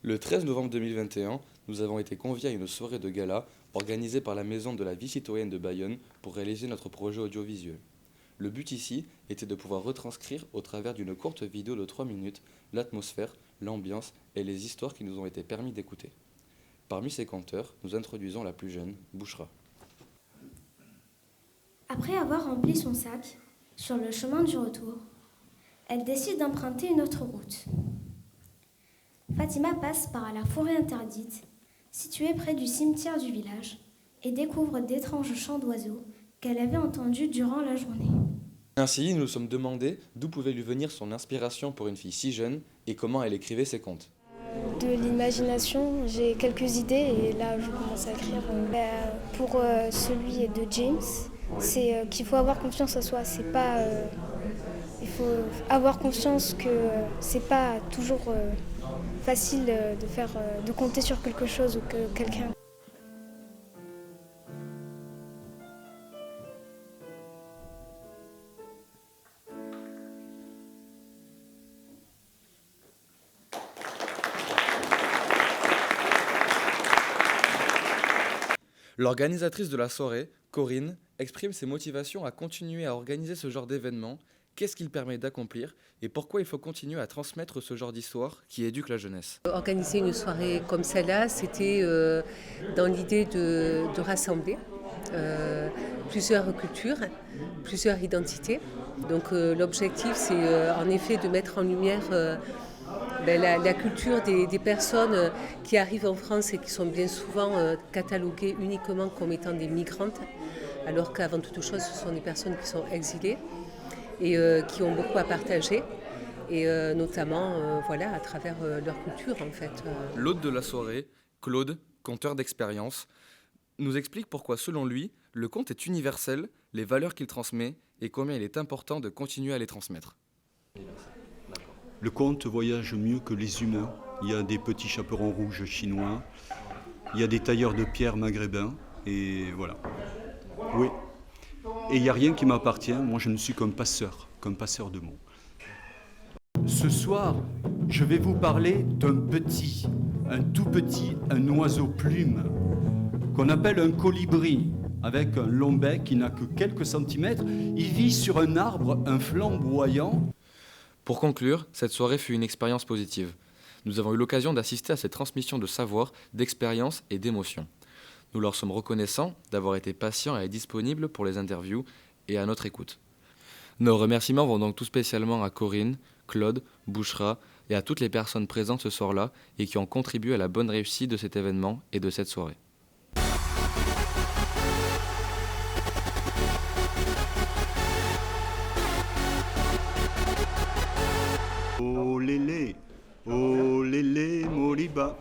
Le 13 novembre 2021, nous avons été conviés à une soirée de gala organisée par la Maison de la Vie citoyenne de Bayonne pour réaliser notre projet audiovisuel. Le but ici était de pouvoir retranscrire au travers d'une courte vidéo de 3 minutes l'atmosphère, l'ambiance et les histoires qui nous ont été permis d'écouter. Parmi ces conteurs, nous introduisons la plus jeune, Bouchra. Après avoir rempli son sac, sur le chemin du retour, elle décide d'emprunter une autre route. Fatima passe par la forêt interdite, située près du cimetière du village, et découvre d'étranges chants d'oiseaux qu'elle avait entendus durant la journée. Ainsi, nous nous sommes demandé d'où pouvait lui venir son inspiration pour une fille si jeune et comment elle écrivait ses contes. De l'imagination, j'ai quelques idées et là je commence à écrire. Pour celui de James, c'est qu'il faut avoir confiance en soi. C'est pas, il faut avoir conscience que c'est pas toujours facile de compter sur quelque chose ou que quelqu'un. L'organisatrice de la soirée, Corinne, exprime ses motivations à continuer à organiser ce genre d'événement, qu'est-ce qu'il permet d'accomplir et pourquoi il faut continuer à transmettre ce genre d'histoire qui éduque la jeunesse. Organiser une soirée comme celle-là, c'était dans l'idée de rassembler plusieurs cultures, plusieurs identités. Donc l'objectif, c'est en effet de mettre en lumière la culture des personnes qui arrivent en France et qui sont bien souvent cataloguées uniquement comme étant des migrantes, alors qu'avant toute chose, ce sont des personnes qui sont exilées et qui ont beaucoup à partager, et notamment voilà, à travers leur culture en fait. L'hôte de la soirée, Claude, conteur d'expérience, nous explique pourquoi selon lui, le conte est universel, les valeurs qu'il transmet et combien il est important de continuer à les transmettre. Le conte voyage mieux que les humains. Il y a des petits chaperons rouges chinois, il y a des tailleurs de pierre maghrébins, et voilà. Oui. Et il n'y a rien qui m'appartient, moi je ne suis qu'un passeur de mots. Ce soir, je vais vous parler un tout petit, un oiseau plume, qu'on appelle un colibri, avec un long bec qui n'a que quelques centimètres. Il vit sur un arbre, un flamboyant. Pour conclure, cette soirée fut une expérience positive. Nous avons eu l'occasion d'assister à cette transmission de savoir, d'expérience et d'émotion. Nous leur sommes reconnaissants d'avoir été patients et disponibles pour les interviews et à notre écoute. Nos remerciements vont donc tout spécialement à Corinne, Claude, Bouchra et à toutes les personnes présentes ce soir-là et qui ont contribué à la bonne réussite de cet événement et de cette soirée. Oh lélé, Moliba.